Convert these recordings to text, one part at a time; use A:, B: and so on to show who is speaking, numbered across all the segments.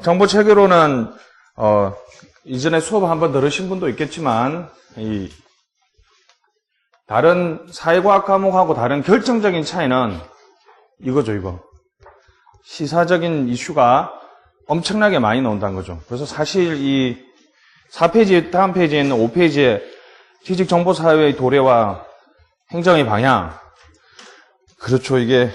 A: 정보 체계로는 이전에 수업 한번 들으신 분도 있겠지만 다른 사회과학 과목하고 다른 결정적인 차이는 이거죠, 이거. 시사적인 이슈가 엄청나게 많이 나온다는 거죠. 그래서 사실 이 4페이지, 다음 페이지에 있는 5페이지에 지식정보사회의 도래와 행정의 방향. 그렇죠. 이게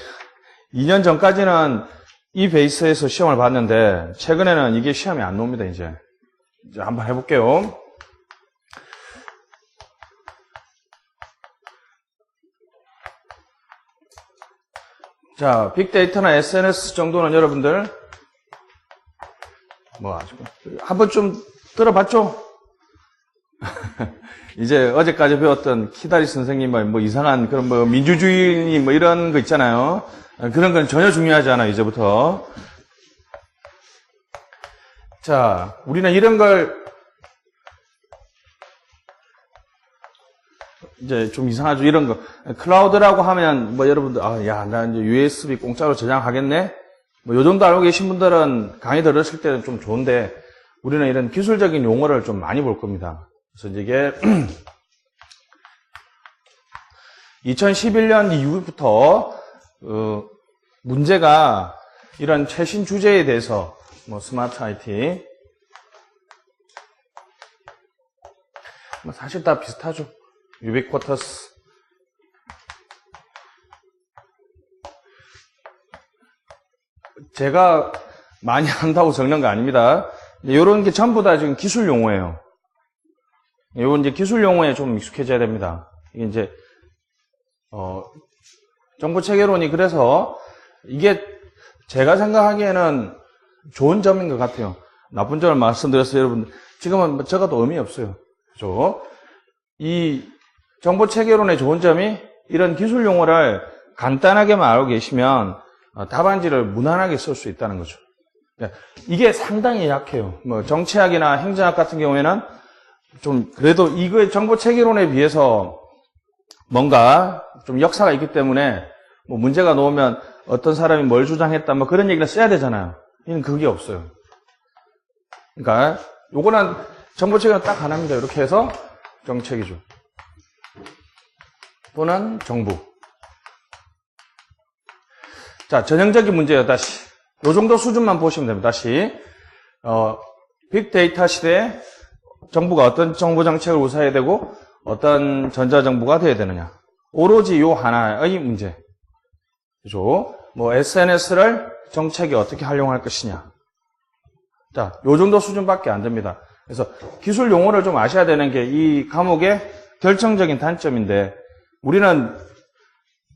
A: 2년 전까지는 이 베이스에서 시험을 봤는데, 최근에는 이게 시험이 안 나옵니다, 이제 한번 해볼게요. 자, 빅데이터나 SNS 정도는 여러분들 한번 좀 들어봤죠? 이제 어제까지 배웠던 키다리 선생님의 이상한 그런 민주주의 이런 거 있잖아요. 그런 건 전혀 중요하지 않아요, 이제부터. 자, 우리는 이런 걸 이제 좀 이상하죠. 이런 거. 클라우드라고 하면 여러분들 나 이제 USB 공짜로 저장하겠네? 요 정도 알고 계신 분들은 강의 들으실 때는 좀 좋은데, 우리는 이런 기술적인 용어를 좀 많이 볼 겁니다. 그래서 이게 2011년 이후부터 문제가 이런 최신 주제에 대해서 스마트 IT 사실 다 비슷하죠. 유비쿼터스. 제가 많이 한다고 적는 거 아닙니다. 이런 게 전부 다 지금 기술 용어예요. 이건 이제 기술 용어에 좀 익숙해져야 됩니다. 이게 이제 정보 체계론이 그래서 이게 제가 생각하기에는 좋은 점인 것 같아요. 나쁜 점을 말씀드렸어요, 여러분. 지금은 적어도 의미 없어요. 그죠? 이 정보 체계론의 좋은 점이 이런 기술 용어를 간단하게만 알고 계시면 답안지를 무난하게 쓸 수 있다는 거죠. 이게 상당히 약해요. 정치학이나 행정학 같은 경우에는 좀 그래도 이거의 정보 체계론에 비해서 뭔가 좀 역사가 있기 때문에 문제가 나오면 어떤 사람이 뭘 주장했다 그런 얘기를 써야 되잖아요. 이는 그게 없어요. 그러니까 요거는 정보 체계는 딱 하나입니다. 이렇게 해서 정책이죠. 또는 정부. 자, 전형적인 문제예요. 다시 요 정도 수준만 보시면 됩니다. 다시 빅데이터 시대에 정부가 어떤 정보 정책을 우사해야 되고 어떤 전자정부가 되어야 되느냐. 오로지 요 하나의 문제. 그죠? SNS를 정책에 어떻게 활용할 것이냐. 자, 요 정도 수준밖에 안 됩니다. 그래서 기술 용어를 좀 아셔야 되는 게 이 과목의 결정적인 단점인데, 우리는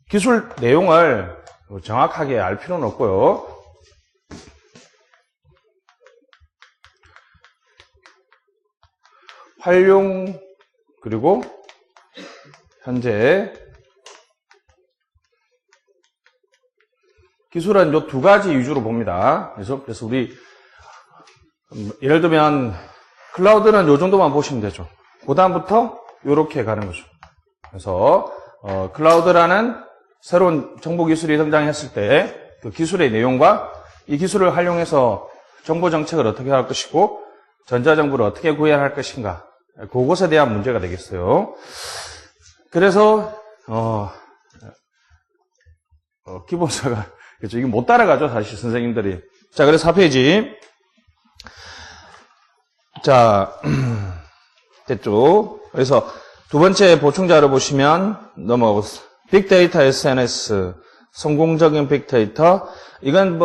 A: 기술 내용을 정확하게 알 필요는 없고요. 활용, 그리고 현재 기술은 요 두 가지 위주로 봅니다. 그래서 우리 예를 들면 클라우드는 요 정도만 보시면 되죠. 그 다음부터 요렇게 가는 거죠. 그래서 클라우드라는 새로운 정보 기술이 등장했을 때 그 기술의 내용과 이 기술을 활용해서 정보 정책을 어떻게 할 것이고 전자정부를 어떻게 구현할 할 것인가, 그것에 대한 문제가 되겠어요. 그래서 기본서가 그렇죠. 이게 못 따라가죠, 사실 선생님들이. 자, 그래서 4페이지. 자, 됐죠. 그래서 두 번째 보충 자료 보시면 넘어가고, 빅데이터 SNS, 성공적인 빅데이터. 이건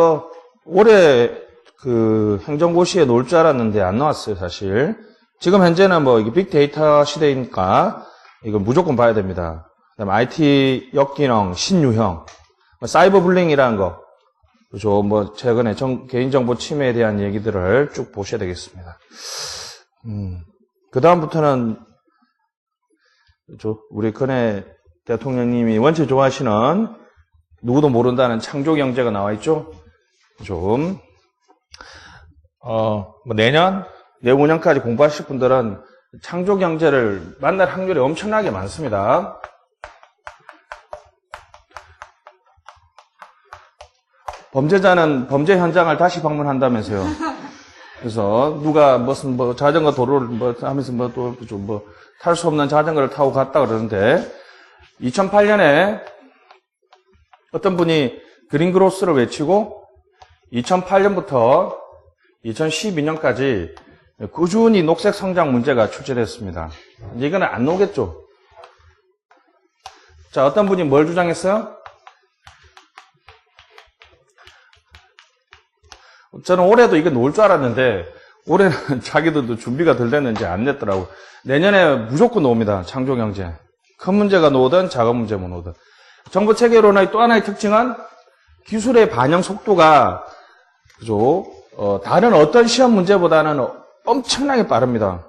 A: 올해 행정고시에 놓을 줄 알았는데 안 나왔어요, 사실. 지금 현재는 이게 빅데이터 시대이니까 이건 무조건 봐야 됩니다. 그다음에 IT 역기능, 신유형, 사이버 불링이라는 거. 그죠. 최근에 개인정보 침해에 대한 얘기들을 쭉 보셔야 되겠습니다. 그 다음부터는, 우리 근혜 대통령님이 원체 좋아하시는 누구도 모른다는 창조 경제가 나와 있죠. 좀, 내년, 내후년까지 공부하실 분들은 창조 경제를 만날 확률이 엄청나게 많습니다. 범죄자는 범죄 현장을 다시 방문한다면서요. 그래서 누가 무슨 뭐 자전거 도로를 뭐 하면서 뭐 또 좀 뭐 탈 수 없는 자전거를 타고 갔다 그러는데 2008년에 어떤 분이 그린그로스를 외치고 2008년부터 2012년까지 꾸준히 녹색 성장 문제가 출제됐습니다. 이제 이거는 안 나오겠죠. 자, 어떤 분이 뭘 주장했어요? 저는 올해도 이거 놓을 줄 알았는데 올해는 자기들도 준비가 덜 됐는지 안 냈더라고. 내년에 무조건 나옵니다. 창조경제. 큰 문제가 나오든 작은 문제만 나오든. 정부 체계론의 또 하나의 특징은 기술의 반영 속도가 그죠? 다른 어떤 시험 문제보다는 엄청나게 빠릅니다.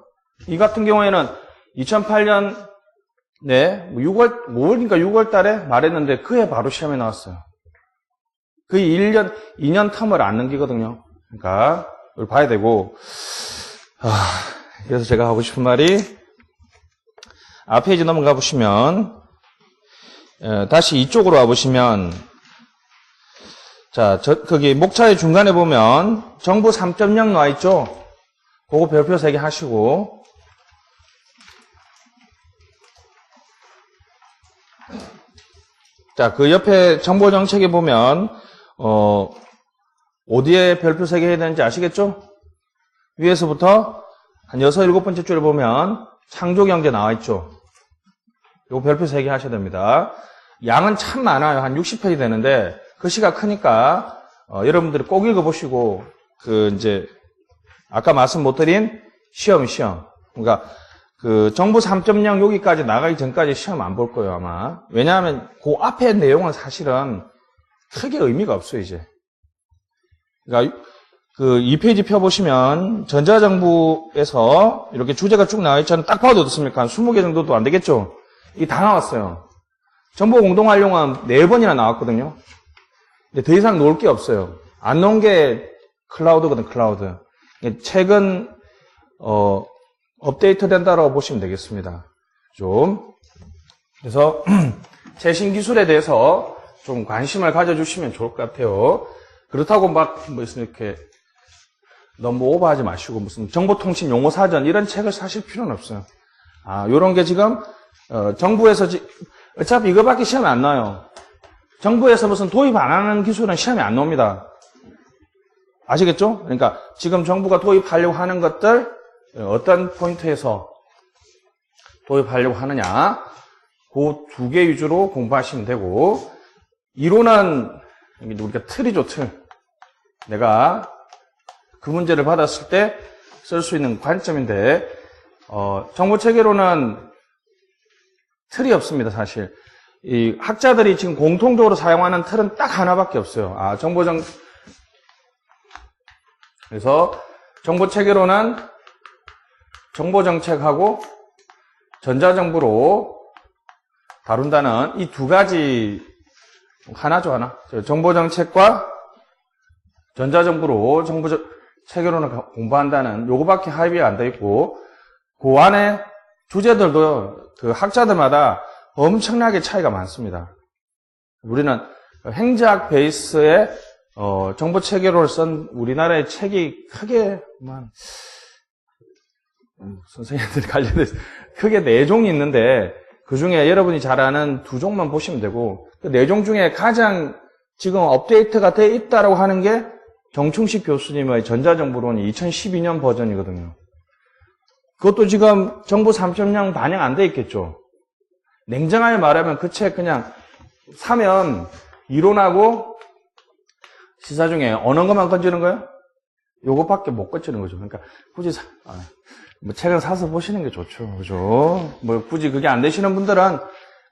A: 이 같은 경우에는 2008년 5월인가 6월 달에 말했는데 그해 바로 시험에 나왔어요. 거의 1년, 2년 텀을 안 넘기거든요. 그러니까 이걸 봐야 되고 그래서 제가 하고 싶은 말이 앞페이지 넘어가 보시면 다시 이쪽으로 와보시면 자, 거기 목차의 중간에 보면 정부 3.0 나와 있죠? 그거 별표 3개 하시고 자, 그 옆에 정보정책에 보면 어디에 별표 3개 해야 되는지 아시겠죠? 위에서부터 한 6, 7번째 줄에 보면 창조경제 나와 있죠? 이거 별표 3개 하셔야 됩니다. 양은 참 많아요. 한 60페이지 되는데 글씨가 크니까 여러분들이 꼭 읽어보시고 이제 아까 말씀 못 드린 시험. 그러니까 그 정부 3.0 여기까지 나가기 전까지 시험 안 볼 거예요, 아마. 왜냐하면 그 앞에 내용은 사실은 크게 의미가 없어요, 이제. 그러니까 그 2페이지 펴보시면 전자정부에서 이렇게 주제가 쭉 나와 있잖아요. 딱 봐도 어떻습니까? 한 20개 정도도 안 되겠죠? 이게 다 나왔어요. 정보 공동활용은 4번이나 나왔거든요. 근데 더 이상 놓을 게 없어요. 안 놓은 게 클라우드거든, 클라우드. 최근 업데이트 된다라고 보시면 되겠습니다. 그래서 최신 기술에 대해서 좀 관심을 가져주시면 좋을 것 같아요. 그렇다고 막 이렇게 너무 오버하지 마시고 무슨 정보통신 용어 사전 이런 책을 사실 필요는 없어요. 요런 게 지금 정부에서 어차피 이거밖에 시험에 안 나와요. 정부에서 무슨 도입 안 하는 기술은 시험에 안 나옵니다. 아시겠죠? 그러니까 지금 정부가 도입하려고 하는 것들 어떤 포인트에서 도입하려고 하느냐 그 2개 위주로 공부하시면 되고 이론은 우리가 틀이죠, 틀. 내가 그 문제를 받았을 때 쓸 수 있는 관점인데 정보체계로는 틀이 없습니다, 사실. 이 학자들이 지금 공통적으로 사용하는 틀은 딱 하나밖에 없어요. 그래서 정보체계로는 정보정책하고 전자정부로 다룬다는 이 2가지 하나죠, 하나. 정보정책과 전자정부로 정보체계로는 공부한다는 요거밖에 합의가 안 돼 있고 그 안에 주제들도 그 학자들마다 엄청나게 차이가 많습니다. 우리는 행자학 베이스의 정보체계로를 쓴 우리나라의 책이 크게 선생님들 관련해서 크게 4종이 있는데 그 중에 여러분이 잘 아는 2종만 보시면 되고 그 4종 중에 가장 지금 업데이트가 돼 있다라고 하는 게 정충식 교수님의 전자정부론이 2012년 버전이거든요. 그것도 지금 정부 3.0 반영 안 돼 있겠죠. 냉정하게 말하면 그 책 그냥 사면 이론하고 시사 중에 어느 것만 건지는 거예요? 요것밖에 못 건지는 거죠. 그러니까 굳이 책을 사서 보시는 게 좋죠. 그죠? 굳이 그게 안 되시는 분들은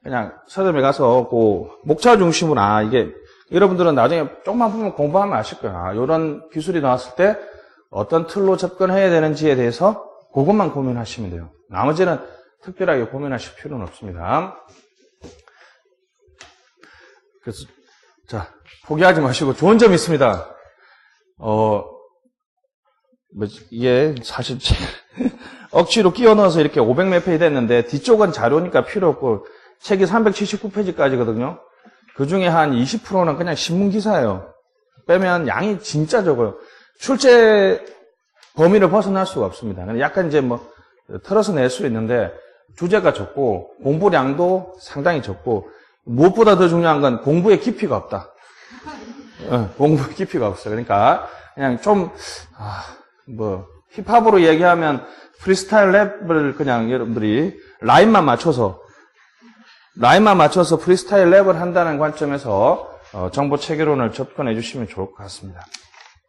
A: 그냥 서점에 가서 그 목차 중심으로 이게 여러분들은 나중에 조금만 보면 공부하면 아실 거예요. 이런 기술이 나왔을 때 어떤 틀로 접근해야 되는지에 대해서 그것만 고민하시면 돼요. 나머지는 특별하게 고민하실 필요는 없습니다. 그래서 포기하지 마시고 좋은 점이 있습니다. 이게 사실 억지로 끼워 넣어서 이렇게 500몇 페이지 됐는데 뒤쪽은 자료니까 필요 없고 책이 379페이지까지거든요. 그 중에 한 20%는 그냥 신문기사예요. 빼면 양이 진짜 적어요. 출제 범위를 벗어날 수가 없습니다. 약간 이제 뭐 털어서 낼 수 있는데 주제가 적고 공부량도 상당히 적고 무엇보다 더 중요한 건 공부의 깊이가 없다. 공부의 깊이가 없어요. 그러니까 그냥 좀 힙합으로 얘기하면 프리스타일 랩을 그냥 여러분들이 라인만 맞춰서 프리스타일 랩을 한다는 관점에서 정보 체계론을 접근해 주시면 좋을 것 같습니다.